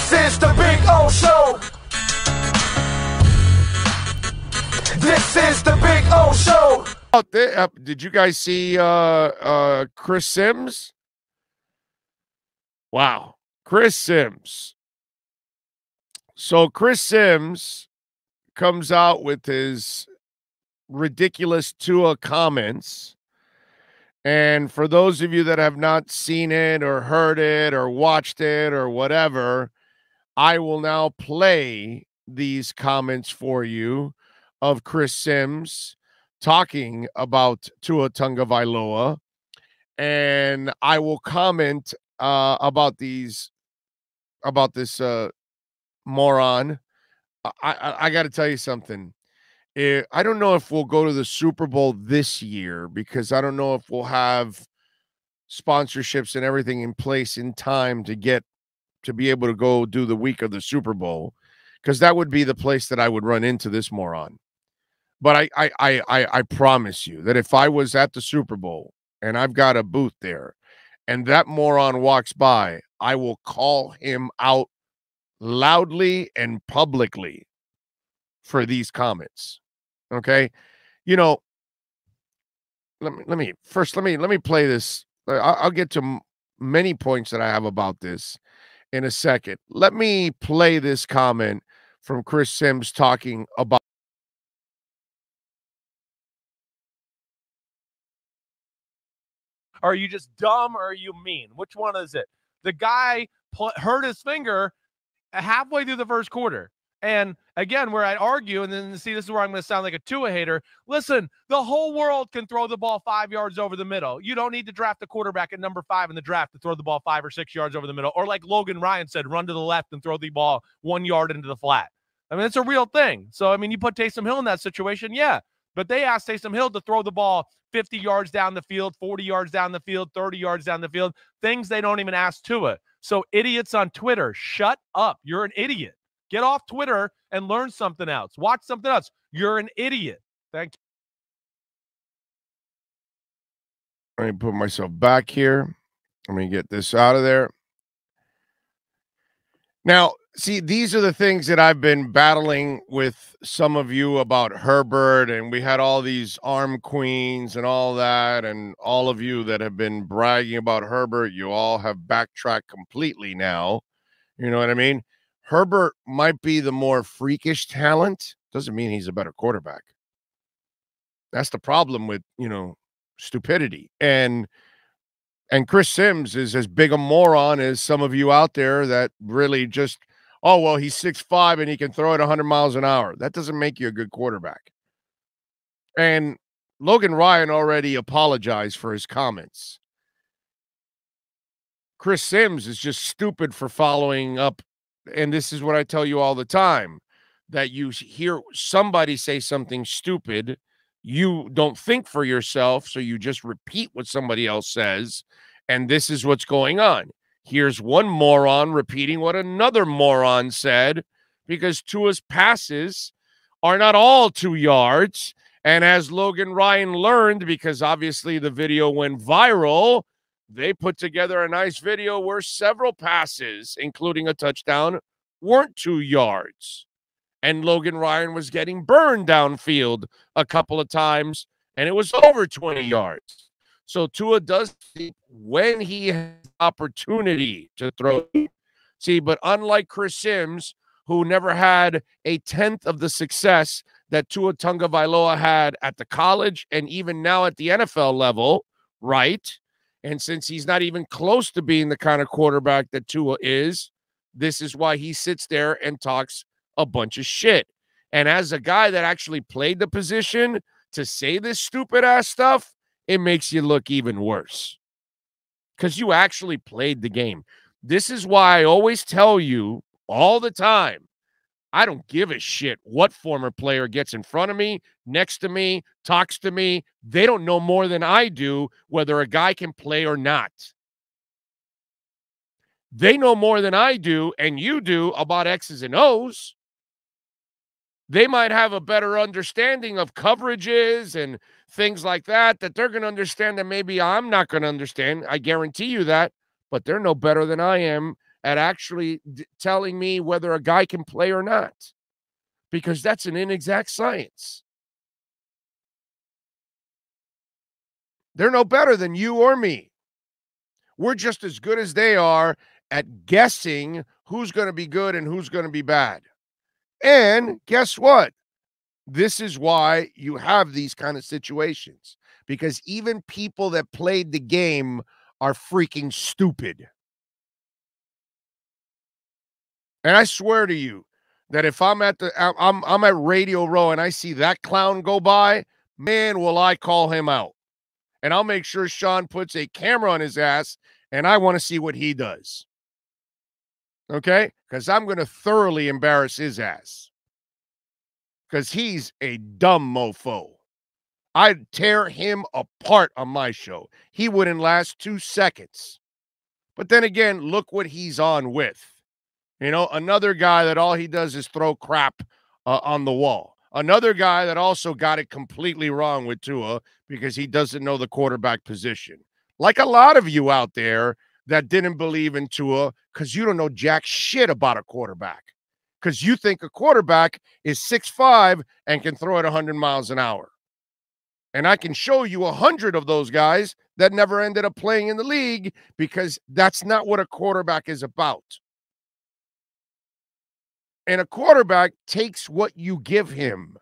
This is the Big O Show. This is the Big O Show. Did you guys see Chris Sims? Wow. Chris Sims. So Chris Sims comes out with his ridiculous Tua comments. And for those of you that have not seen it or heard it or watched it or whatever, I will now play these comments for you of Chris Sims talking about Tua Tagovailoa, and I will comment about this moron. I got to tell you something. I don't know if we'll go to the Super Bowl this year because I don't know if we'll have sponsorships and everything in place in time to be able to go do the week of the Super Bowl, because that would be the place that I would run into this moron. But I promise you that if I was at the Super Bowl and I've got a booth there and that moron walks by, I will call him out loudly and publicly for these comments. Okay? You know, let me play this. I'll get to many points that I have about this in a second. Let me play this comment from Chris Sims talking about. Are you just dumb or are you mean? Which one is it? The guy hurt his finger halfway through the first quarter. And again, where I'd argue, and then see, this is where I'm going to sound like a Tua hater. Listen, the whole world can throw the ball 5 yards over the middle. You don't need to draft a quarterback at number 5 in the draft to throw the ball 5 or 6 yards over the middle. Or like Logan Ryan said, run to the left and throw the ball 1 yard into the flat. I mean, it's a real thing. So, I mean, you put Taysom Hill in that situation, yeah. But they asked Taysom Hill to throw the ball 50 yards down the field, 40 yards down the field, 30 yards down the field, things they don't even ask Tua. So idiots on Twitter, shut up. You're an idiot. Get off Twitter and learn something else. Watch something else. You're an idiot. Thank you. Let me put myself back here. Let me get this out of there. Now, see, these are the things that I've been battling with some of you about Herbert, and we had all these arm queens and all that, and all of you that have been bragging about Herbert, you all have backtracked completely now. You know what I mean? Herbert might be the more freakish talent. Doesn't mean he's a better quarterback. That's the problem with, stupidity. And Chris Sims is as big a moron as some of you out there that really just, oh, well, he's 6'5" and he can throw it 100 miles an hour. That doesn't make you a good quarterback. And Logan Ryan already apologized for his comments. Chris Sims is just stupid for following up. And this is what I tell you all the time, that you hear somebody say something stupid, you don't think for yourself, so you just repeat what somebody else says, and this is what's going on. Here's one moron repeating what another moron said, because Tua's passes are not all 2 yards, and as Logan Ryan learned, because obviously the video went viral, they put together a nice video where several passes, including a touchdown, weren't 2 yards. And Logan Ryan was getting burned downfield a couple of times, and it was over 20 yards. So Tua does think when he has opportunity to throw. See, but unlike Chris Sims, who never had a tenth of the success that Tua Tagovailoa had at the college and even now at the NFL level, right? And since he's not even close to being the kind of quarterback that Tua is, this is why he sits there and talks a bunch of shit. And as a guy that actually played the position, to say this stupid-ass stuff, it makes you look even worse. Because you actually played the game. This is why I always tell you all the time, I don't give a shit what former player gets in front of me, next to me, talks to me. They don't know more than I do whether a guy can play or not. They know more than I do and you do about X's and O's. They might have a better understanding of coverages and things like that they're going to understand that maybe I'm not going to understand. I guarantee you that, but they're no better than I am at actually telling me whether a guy can play or not, because that's an inexact science. They're no better than you or me. We're just as good as they are at guessing who's going to be good and who's going to be bad. And guess what? This is why you have these kind of situations, because even people that played the game are freaking stupid. And I swear to you that if I'm at I'm at Radio Row and I see that clown go by, man, will I call him out. And I'll make sure Sean puts a camera on his ass, and I want to see what he does. Okay? Because I'm going to thoroughly embarrass his ass. Because he's a dumb mofo. I'd tear him apart on my show. He wouldn't last 2 seconds. But then again, look what he's on with. You know, another guy that all he does is throw crap on the wall. Another guy that also got it completely wrong with Tua because he doesn't know the quarterback position. Like a lot of you out there that didn't believe in Tua because you don't know jack shit about a quarterback. Because you think a quarterback is 6'5" and can throw it 100 miles an hour. And I can show you 100 of those guys that never ended up playing in the league because that's not what a quarterback is about. And a quarterback takes what you give him.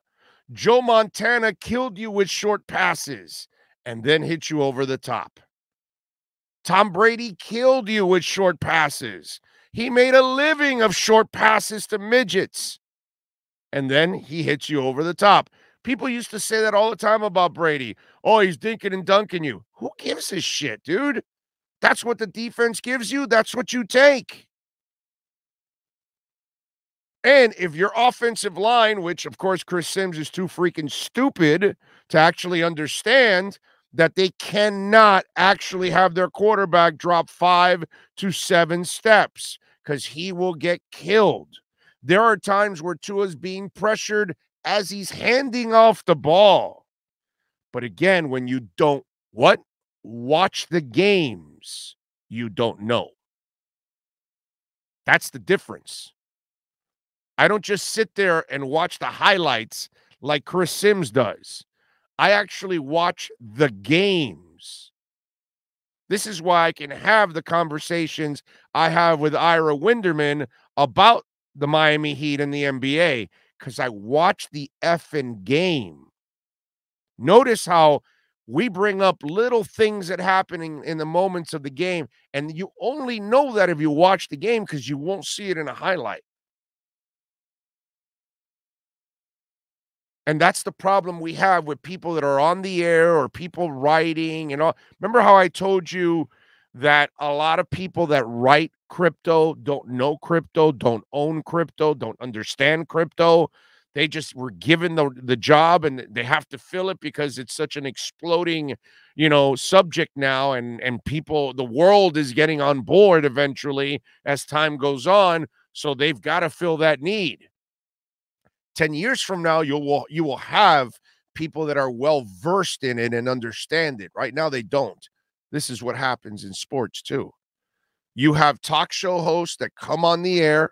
Joe Montana killed you with short passes and then hit you over the top. Tom Brady killed you with short passes. He made a living of short passes to midgets. And then he hits you over the top. People used to say that all the time about Brady. Oh, he's dinking and dunking you. Who gives a shit, dude? That's what the defense gives you. That's what you take. And if your offensive line, which, of course, Chris Sims is too freaking stupid to actually understand that they cannot actually have their quarterback drop 5 to 7 steps because he will get killed. There are times where Tua's being pressured as he's handing off the ball. But again, when you don't watch the games, you don't know. That's the difference. I don't just sit there and watch the highlights like Chris Sims does. I actually watch the games. This is why I can have the conversations I have with Ira Winderman about the Miami Heat and the NBA, because I watch the effing game. Notice how we bring up little things that happen in the moments of the game, and you only know that if you watch the game because you won't see it in a highlight. And that's the problem we have with people that are on the air or people writing and all. Remember how I told you that a lot of people that write crypto don't know crypto, don't own crypto, don't understand crypto. They just were given the job and they have to fill it because it's such an exploding, subject now. And people, the world is getting on board eventually as time goes on. So they've got to fill that need. 10 years from now, you will have people that are well-versed in it and understand it. Right now, they don't. This is what happens in sports, too. You have talk show hosts that come on the air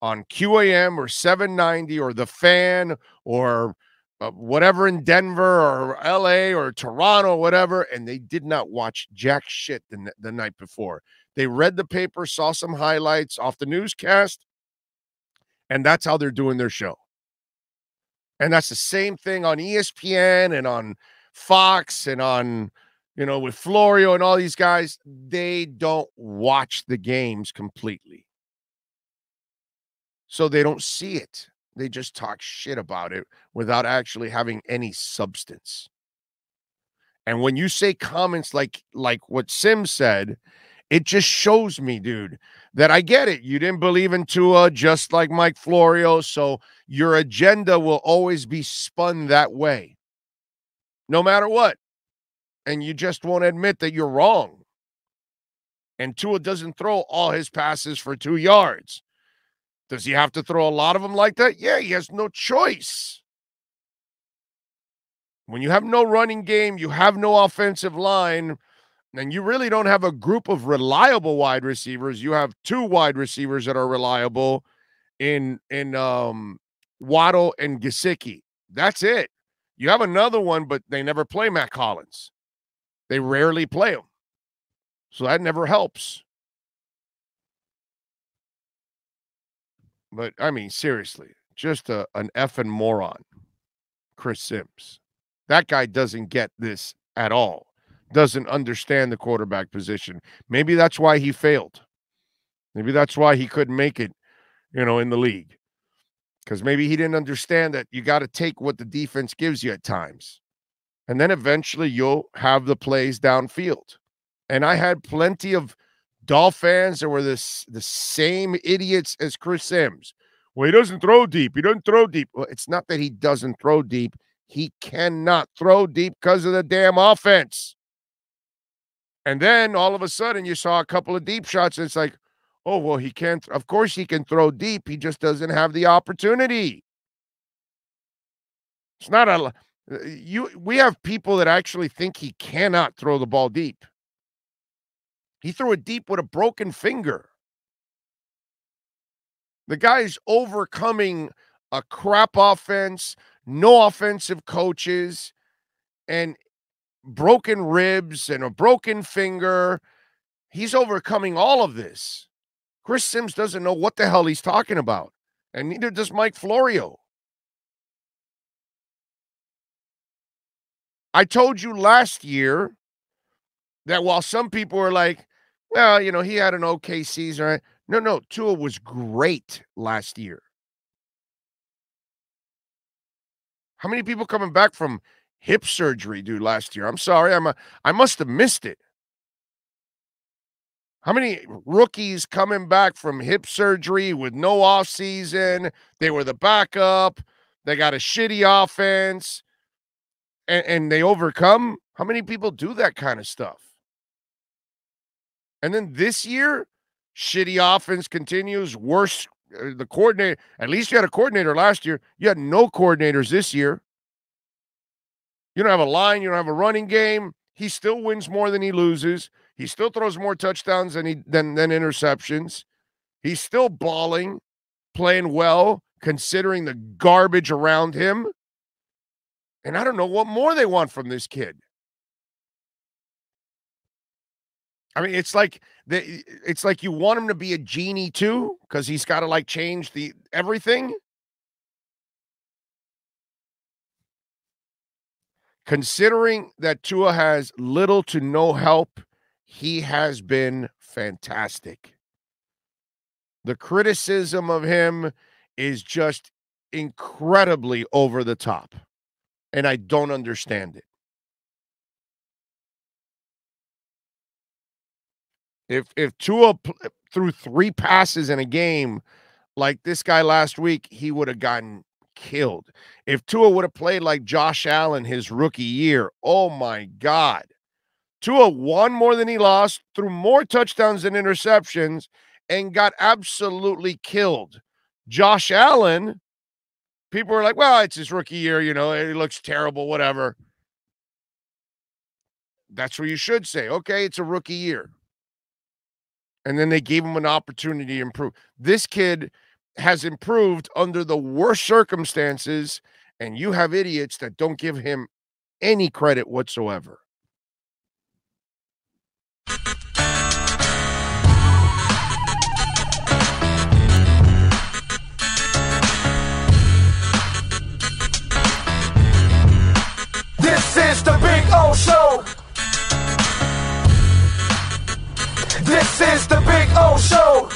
on QAM or 790 or The Fan or whatever in Denver or LA or Toronto, whatever, and they did not watch jack shit the night before. They read the paper, saw some highlights off the newscast, and that's how they're doing their show. And that's the same thing on ESPN and on Fox and on, with Florio and all these guys. They don't watch the games completely. So they don't see it. They just talk shit about it without actually having any substance. And when you say comments like what Sim said, it just shows me, dude, that I get it. You didn't believe in Tua just like Mike Florio, so your agenda will always be spun that way, no matter what. And you just won't admit that you're wrong. And Tua doesn't throw all his passes for 2 yards. Does he have to throw a lot of them like that? Yeah, he has no choice. When you have no running game, you have no offensive line, And you really don't have a group of reliable wide receivers. You have 2 wide receivers that are reliable in Waddle and Gesicki. That's it. You have another one, but they never play Matt Collins. They rarely play him. So that never helps. But, I mean, seriously, just an effing moron, Chris Sims. That guy doesn't get this at all. Doesn't understand the quarterback position. Maybe that's why he failed. Maybe that's why he couldn't make it, in the league. Because maybe he didn't understand that you got to take what the defense gives you at times. And then eventually you'll have the plays downfield. And I had plenty of Dolph fans that were the same idiots as Chris Sims. Well, he doesn't throw deep. He doesn't throw deep. Well, it's not that he doesn't throw deep. He cannot throw deep because of the damn offense. And then all of a sudden you saw a couple of deep shots, and it's like, oh, well, he can't. Of course he can throw deep. He just doesn't have the opportunity. It's not we have people that actually think he cannot throw the ball deep. He threw it deep with a broken finger. The guy's overcoming a crap offense, no offensive coaches, and broken ribs and a broken finger. He's overcoming all of this. Chris Sims doesn't know what the hell he's talking about, and neither does Mike Florio. I told you last year that while some people were like, well, he had an okay season. Right? No, Tua was great last year. How many people coming back from hip surgery, dude, last year? I'm sorry, I must have missed it. How many rookies coming back from hip surgery with no offseason? They were the backup. They got a shitty offense, and they overcome. How many people do that kind of stuff? And then this year, shitty offense continues. Worse, the coordinator. At least you had a coordinator last year. You had no coordinators this year. You don't have a line. You don't have a running game. He still wins more than he loses. He still throws more touchdowns than interceptions. He's still balling, playing well, considering the garbage around him. And I don't know what more they want from this kid. I mean, it's like you want him to be a genie too, because he's got to change everything. Considering that Tua has little to no help, he has been fantastic. The criticism of him is just incredibly over the top, and I don't understand it. If Tua threw 3 passes in a game like this guy last week, he would have gotten killed. If Tua would have played like Josh Allen his rookie year, oh my God. Tua won more than he lost, threw more touchdowns than interceptions, and got absolutely killed. Josh Allen, people were like, well, it's his rookie year, it looks terrible, whatever. That's what you should say. Okay, it's a rookie year. And then they gave him an opportunity to improve. This kid has improved under the worst circumstances, and you have idiots that don't give him any credit whatsoever. This is the Big O Show. This is the Big O Show.